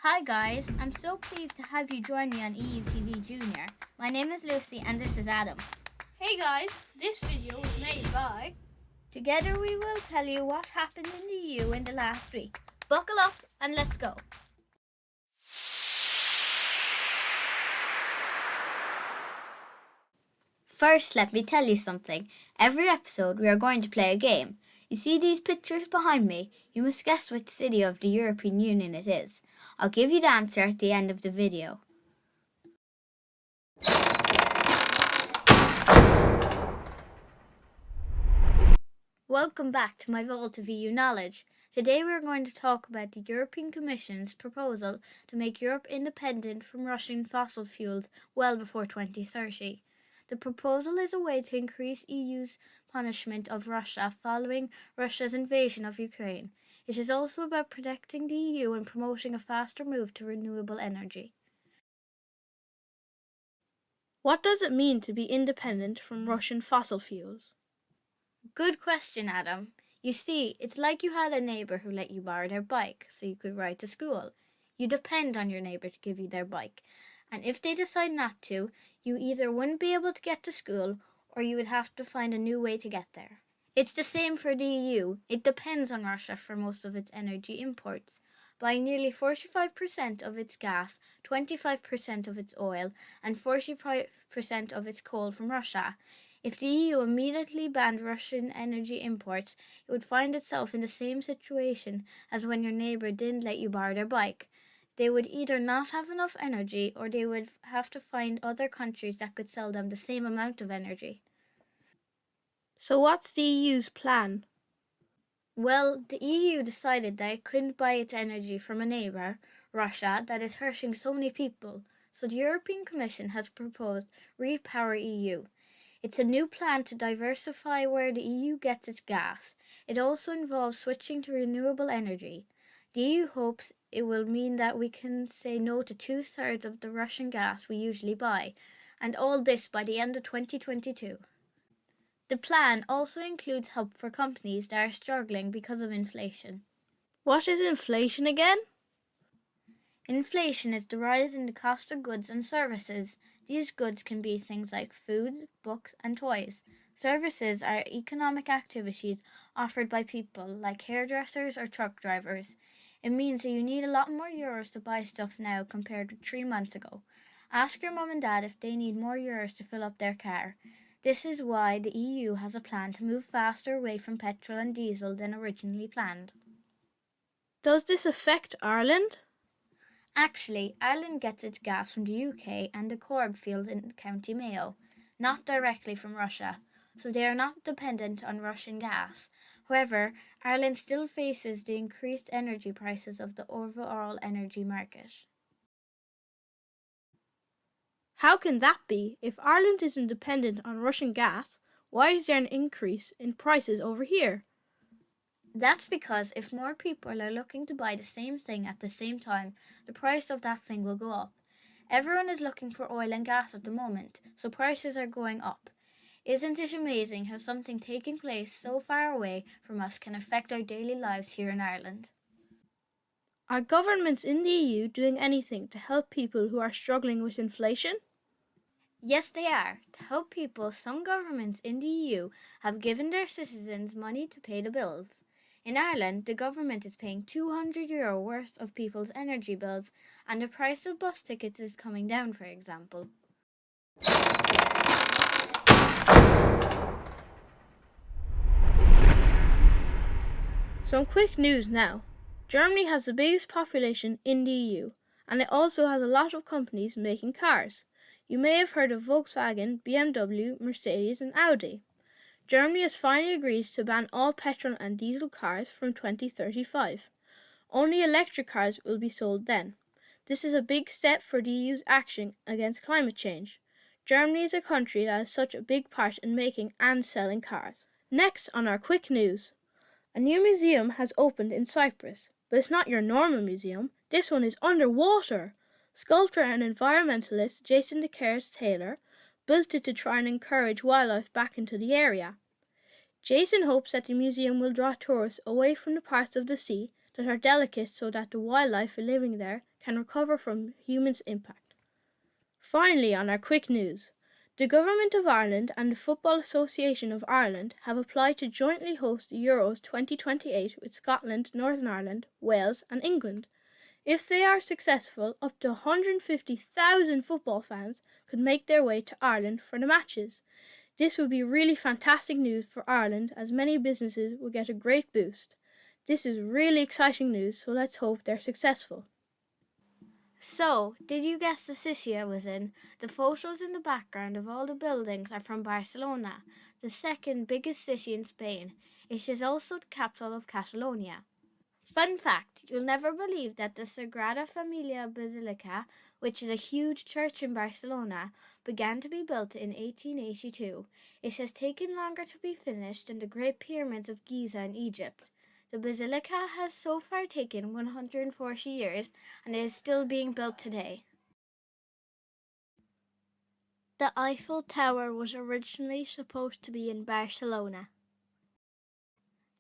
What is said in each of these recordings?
Hi guys, I'm so pleased to have you join me on EUTV Jnr. My name is Lucie and this is Adam. Hey guys, this video was made by... Together we will tell you what happened in the EU in the last week. Buckle up and let's go. First, let me tell you something. Every episode we are going to play a game. You see these pictures behind me? You must guess which city of the European Union it is. I'll give you the answer at the end of the video. Welcome back to my EuroTV EU knowledge. Today we are going to talk about the European Commission's proposal to make Europe independent from Russian fossil fuels well before 2030. The proposal is a way to increase EU's punishment of Russia following Russia's invasion of Ukraine. It is also about protecting the EU and promoting a faster move to renewable energy. What does it mean to be independent from Russian fossil fuels? Good question, Adam. You see, it's like you had a neighbour who let you borrow their bike so you could ride to school. You depend on your neighbour to give you their bike. And if they decide not to, you either wouldn't be able to get to school or you would have to find a new way to get there. It's the same for the EU. It depends on Russia for most of its energy imports, buying nearly 45% of its gas, 25% of its oil, and 45% of its coal from Russia. If the EU immediately banned Russian energy imports, it would find itself in the same situation as when your neighbour didn't let you borrow their bike. They would either not have enough energy or they would have to find other countries that could sell them the same amount of energy. So what's the EU's plan? Well, the EU decided that it couldn't buy its energy from a neighbour, Russia, that is hurting so many people. So the European Commission has proposed Repower EU. It's a new plan to diversify where the EU gets its gas. It also involves switching to renewable energy. The EU hopes it will mean that we can say no to 2/3 of the Russian gas we usually buy, and all this by the end of 2022. The plan also includes help for companies that are struggling because of inflation. What is inflation again? Inflation is the rise in the cost of goods and services. These goods can be things like food, books, and toys. Services are economic activities offered by people like hairdressers or truck drivers. It means that you need a lot more euros to buy stuff now compared to 3 months ago. Ask your mum and dad if they need more euros to fill up their car. This is why the EU has a plan to move faster away from petrol and diesel than originally planned. Does this affect Ireland? Actually, Ireland gets its gas from the UK and the Corb field in County Mayo, not directly from Russia, so they are not dependent on Russian gas. However, Ireland still faces the increased energy prices of the overall energy market. How can that be? If Ireland isn't dependent on Russian gas, why is there an increase in prices over here? That's because if more people are looking to buy the same thing at the same time, the price of that thing will go up. Everyone is looking for oil and gas at the moment, so prices are going up. Isn't it amazing how something taking place so far away from us can affect our daily lives here in Ireland? Are governments in the EU doing anything to help people who are struggling with inflation? Yes, they are. To help people, some governments in the EU have given their citizens money to pay the bills. In Ireland, the government is paying €200 worth of people's energy bills, and the price of bus tickets is coming down, for example. Some quick news now. Germany has the biggest population in the EU, and it also has a lot of companies making cars. You may have heard of Volkswagen, BMW, Mercedes and Audi. Germany has finally agreed to ban all petrol and diesel cars from 2035. Only electric cars will be sold then. This is a big step for the EU's action against climate change. Germany is a country that has such a big part in making and selling cars. Next on our quick news. A new museum has opened in Cyprus, but it's not your normal museum. This one is underwater. Sculptor and environmentalist Jason Taylor built it to try and encourage wildlife back into the area. Jason hopes that the museum will draw tourists away from the parts of the sea that are delicate so that the wildlife living there can recover from humans' impact. Finally, on our quick news, the Government of Ireland and the Football Association of Ireland have applied to jointly host the Euros 2028 with Scotland, Northern Ireland, Wales and England. If they are successful, up to 150,000 football fans could make their way to Ireland for the matches. This would be really fantastic news for Ireland, as many businesses will get a great boost. This is really exciting news, so let's hope they're successful. So, did you guess the city I was in? The photos in the background of all the buildings are from Barcelona, the second biggest city in Spain. It is also the capital of Catalonia. Fun fact, you'll never believe that the Sagrada Familia Basilica, which is a huge church in Barcelona, began to be built in 1882. It has taken longer to be finished than the Great Pyramids of Giza in Egypt. The basilica has so far taken 140 years and it is still being built today. The Eiffel Tower was originally supposed to be in Barcelona.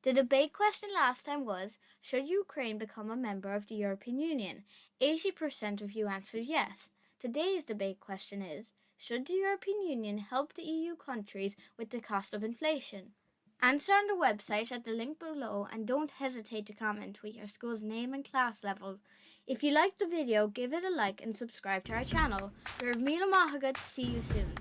The debate question last time was, should Ukraine become a member of the European Union? 80% of you answered yes. Today's debate question is, should the European Union help the EU countries with the cost of inflation? Answer on the website at the link below and don't hesitate to comment with your school's name and class level. If you liked the video, give it a like and subscribe to our channel. We're Mila Mahaga to see you soon.